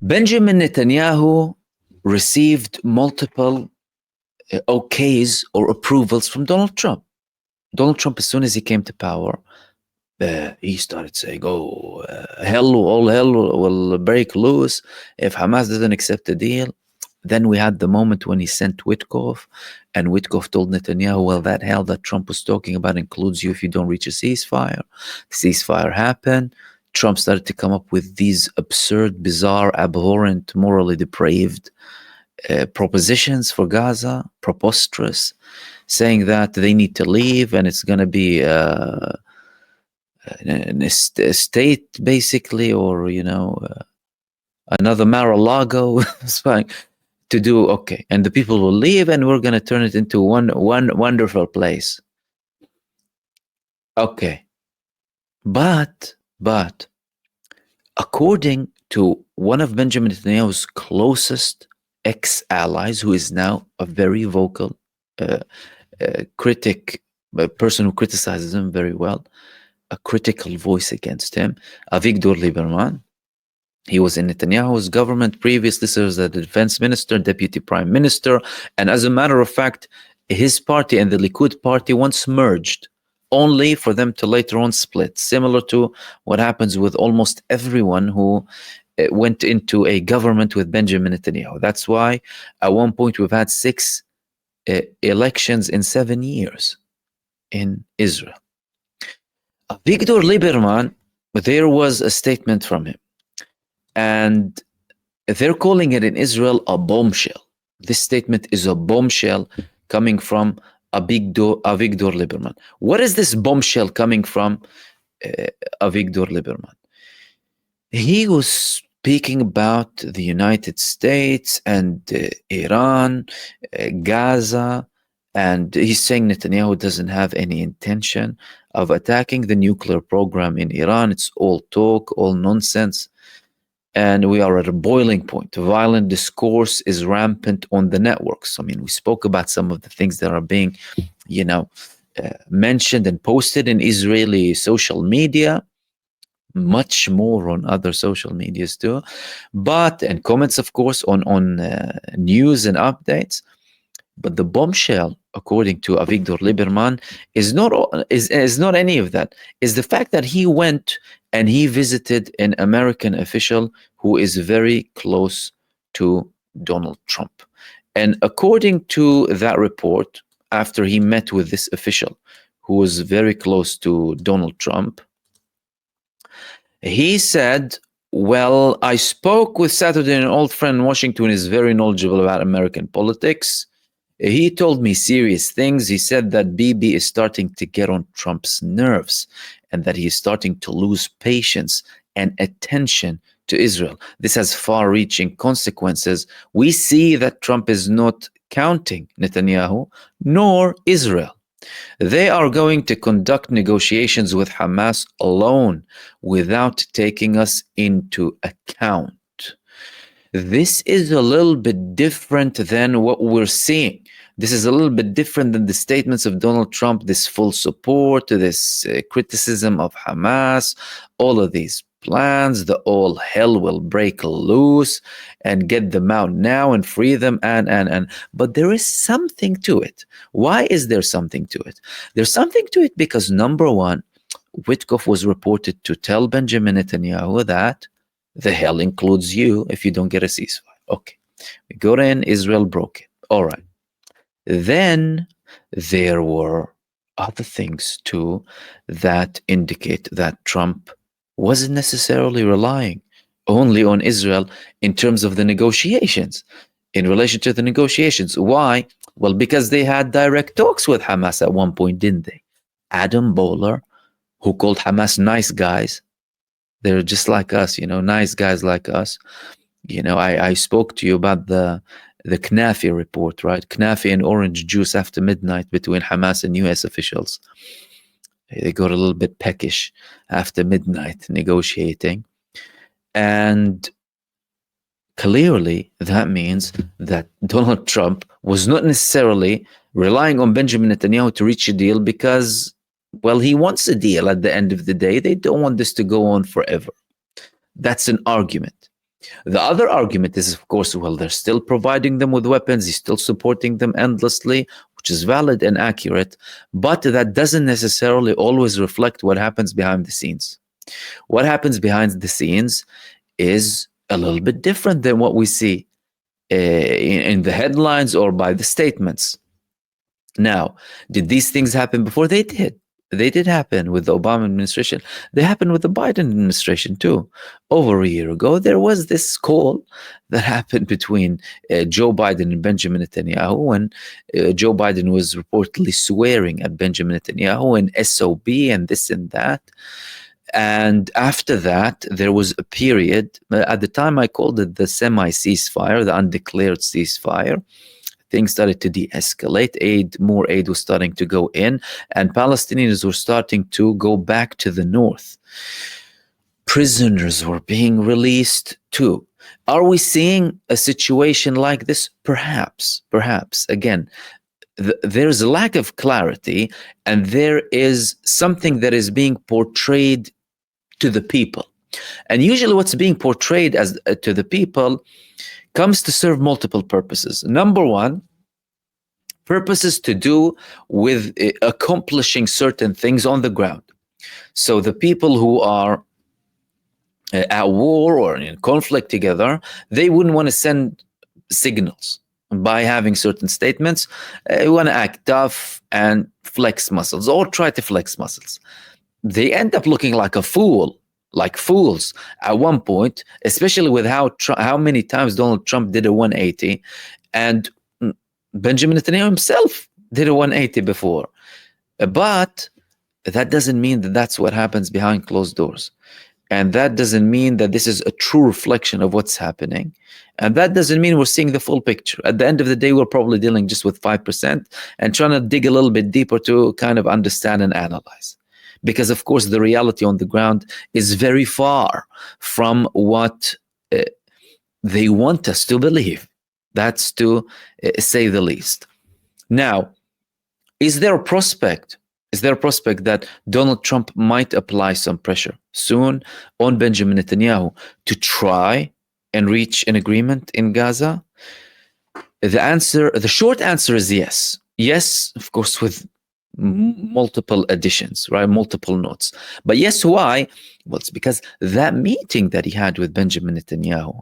Benjamin Netanyahu received multiple okays or approvals from Donald Trump. Donald Trump, as soon as he came to power, he started saying, all hell will break loose if Hamas doesn't accept the deal. Then we had the moment when he sent Witkoff, and Witkoff told Netanyahu, well, that hell that Trump was talking about includes you if you don't reach a ceasefire. The ceasefire happened. Trump started to come up with these absurd, bizarre, abhorrent, morally depraved propositions for Gaza, preposterous, saying that they need to leave and it's going to be a state, basically, or, another Mar-a-Lago. It's fine to do, okay. And the people will leave and we're going to turn it into one wonderful place. Okay. But according to one of Benjamin Netanyahu's closest ex-allies, who is now a very vocal critic, a person who criticizes him very well, a critical voice against him, Avigdor Lieberman. He was in Netanyahu's government, previously served as the defense minister, deputy prime minister, and as a matter of fact, his party and the Likud party once merged, only for them to later on split, similar to what happens with almost everyone who went into a government with Benjamin Netanyahu. That's why at one point we've had 6 elections in 7 years in Israel. Avigdor Lieberman, there was a statement from him, and they're calling it in Israel a bombshell. This statement is a bombshell coming from Avigdor Lieberman. What is this bombshell coming from Avigdor Lieberman? He was speaking about the United States and Iran, Gaza, and he's saying Netanyahu doesn't have any intention of attacking the nuclear program in Iran. It's all talk, all nonsense. And we are at a boiling point. Violent discourse is rampant on the networks. I mean, we spoke about some of the things that are being, mentioned and posted in Israeli social media, much more on other social medias too, and comments, of course, on news and updates. But the bombshell, according to Avigdor Lieberman, is not any of that. Is the fact that he went and he visited an American official who is very close to Donald Trump. And according to that report, after he met with this official who was very close to Donald Trump, he said, well, I spoke with Saturday, an old friend in Washington, is very knowledgeable about American politics. He told me serious things. He said that Bibi is starting to get on Trump's nerves and that he is starting to lose patience and attention to Israel. This has far-reaching consequences. We see that Trump is not counting Netanyahu nor Israel. They are going to conduct negotiations with Hamas alone without taking us into account. This is a little bit different than what we're seeing. This is a little bit different than the statements of Donald Trump, this full support, this criticism of Hamas, all of these plans, the all hell will break loose and get them out now and free them but there is something to it. Why is there something to it? There's something to it because, number one, Witkoff was reported to tell Benjamin Netanyahu that the hell includes you if you don't get a ceasefire. Okay, we got in, Israel broke it. All right. Then there were other things too that indicate that Trump wasn't necessarily relying only on Israel in terms of the negotiations, in relation to the negotiations. Why? Well, because they had direct talks with Hamas at one point, didn't they? Adam Bowler, who called Hamas nice guys, they're just like us, nice guys like us. I spoke to you about the Knafi report, right? Knafi and orange juice after midnight between Hamas and US officials. They got a little bit peckish after midnight negotiating. And clearly that means that Donald Trump was not necessarily relying on Benjamin Netanyahu to reach a deal because, well, he wants a deal at the end of the day. They don't want this to go on forever. That's an argument. The other argument is, of course, well, they're still providing them with weapons, he's still supporting them endlessly, which is valid and accurate, but that doesn't necessarily always reflect what happens behind the scenes. What happens behind the scenes is a little bit different than what we see in the headlines or by the statements. Now, did these things happen before? They did. They did happen with the Obama administration. They happened with the Biden administration too. Over a year ago, there was this call that happened between Joe Biden and Benjamin Netanyahu when Joe Biden was reportedly swearing at Benjamin Netanyahu and SOB and this and that. And after that, there was a period. At the time, I called it the semi-ceasefire, the undeclared ceasefire. Things started to de-escalate. More aid was starting to go in, and Palestinians were starting to go back to the north. Prisoners were being released too. Are we seeing a situation like this? Perhaps. Again, there's a lack of clarity, and there is something that is being portrayed to the people. And usually what's being portrayed as to the people comes to serve multiple purposes. Number one, purposes to do with accomplishing certain things on the ground. So the people who are at war or in conflict together, they wouldn't want to send signals by having certain statements. We want to act tough and flex muscles, or try to flex muscles. They end up looking like a fool, like fools at one point, especially with how many times Donald Trump did a 180, and Benjamin Netanyahu himself did a 180 before. But that doesn't mean that that's what happens behind closed doors. And that doesn't mean that this is a true reflection of what's happening. And that doesn't mean we're seeing the full picture. At the end of the day, we're probably dealing just with 5% and trying to dig a little bit deeper to kind of understand and analyze. Because, of course, the reality on the ground is very far from what they want us to believe. That's to say the least. Now, is there a prospect that Donald Trump might apply some pressure soon on Benjamin Netanyahu to try and reach an agreement in Gaza? The short answer is yes. Yes, of course, with multiple additions, right? Multiple notes. But yes, why? Well, it's because that meeting that he had with Benjamin Netanyahu,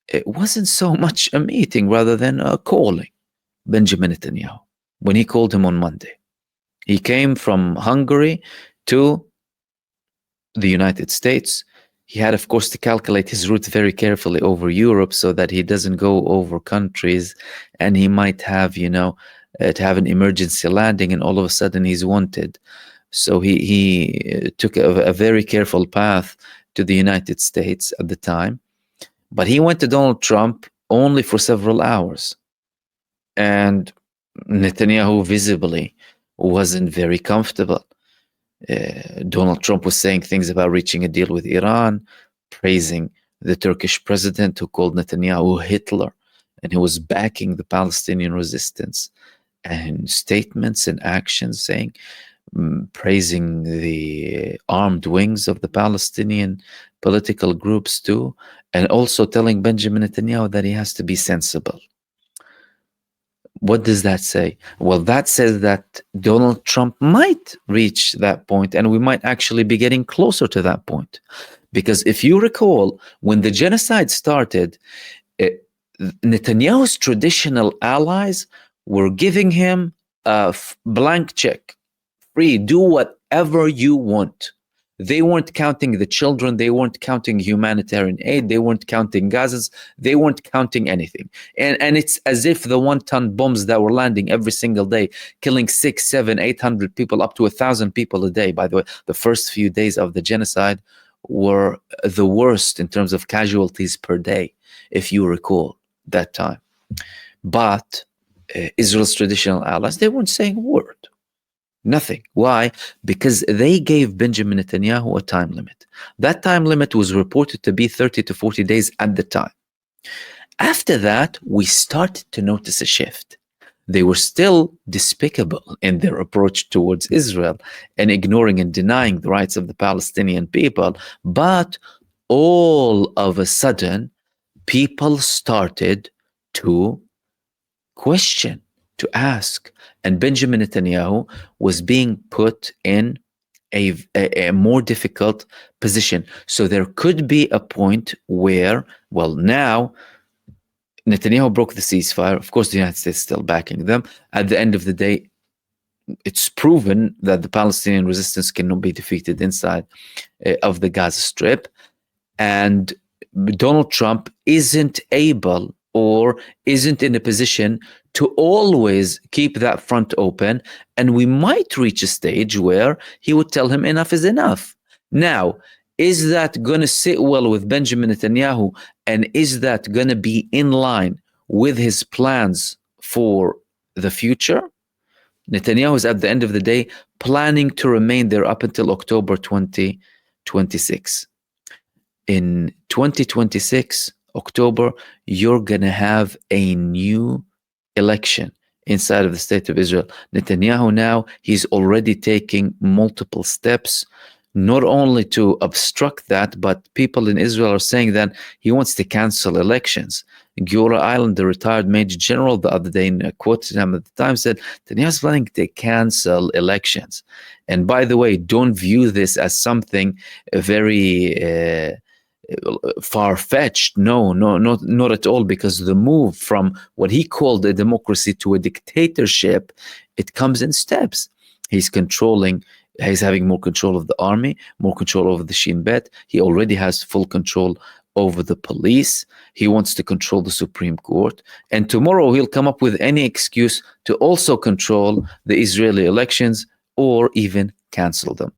it wasn't so much a meeting rather than a calling. Benjamin Netanyahu, when he called him on Monday, he came from Hungary to the United States. He had, of course, to calculate his route very carefully over Europe so that he doesn't go over countries and he might have, to have an emergency landing and all of a sudden he's wanted. So he took a very careful path to the United States at the time. But he went to Donald Trump only for several hours. And Netanyahu visibly wasn't very comfortable. Donald Trump was saying things about reaching a deal with Iran, praising the Turkish president who called Netanyahu Hitler, and he was backing the Palestinian resistance, and statements and actions saying, praising the armed wings of the Palestinian political groups too, and also telling Benjamin Netanyahu that he has to be sensible. What does that say? Well, that says that Donald Trump might reach that point, and we might actually be getting closer to that point. Because if you recall, when the genocide started, Netanyahu's traditional allies were giving him a blank check. Free, do whatever you want. They weren't counting the children. They weren't counting humanitarian aid. They weren't counting Gazans. They weren't counting anything. And it's as if the 1-ton bombs that were landing every single day, killing 600, 700, 800 people, up to 1,000 people a day. By the way, the first few days of the genocide were the worst in terms of casualties per day, if you recall that time. But Israel's traditional allies, they weren't saying a word. Nothing. Why? Because they gave Benjamin Netanyahu a time limit. That time limit was reported to be 30 to 40 days at the time. After that, we started to notice a shift. They were still despicable in their approach towards Israel and ignoring and denying the rights of the Palestinian people. But all of a sudden, people started to question, to ask. And Benjamin Netanyahu was being put in a more difficult position. So there could be a point where, well, now Netanyahu broke the ceasefire. Of course, the United States is still backing them. At the end of the day, it's proven that the Palestinian resistance cannot be defeated inside of the Gaza Strip. And Donald Trump isn't able or isn't in a position to always keep that front open. And we might reach a stage where he would tell him enough is enough. Now, is that going to sit well with Benjamin Netanyahu? And is that going to be in line with his plans for the future? Netanyahu is at the end of the day planning to remain there up until October 2026. In 2026, October, you're going to have a new election inside of the state of Israel. Netanyahu now, he's already taking multiple steps, not only to obstruct that, but people in Israel are saying that he wants to cancel elections. Giora Island, the retired major general, the other day, in a quote to him at the time, said, Netanyahu's planning to cancel elections. And by the way, don't view this as something very far-fetched. No, not at all, because the move from what he called a democracy to a dictatorship, it comes in steps. He's having more control of the army, more control over the Shin Bet. He already has full control over the police. He wants to control the Supreme Court. And tomorrow he'll come up with any excuse to also control the Israeli elections or even cancel them.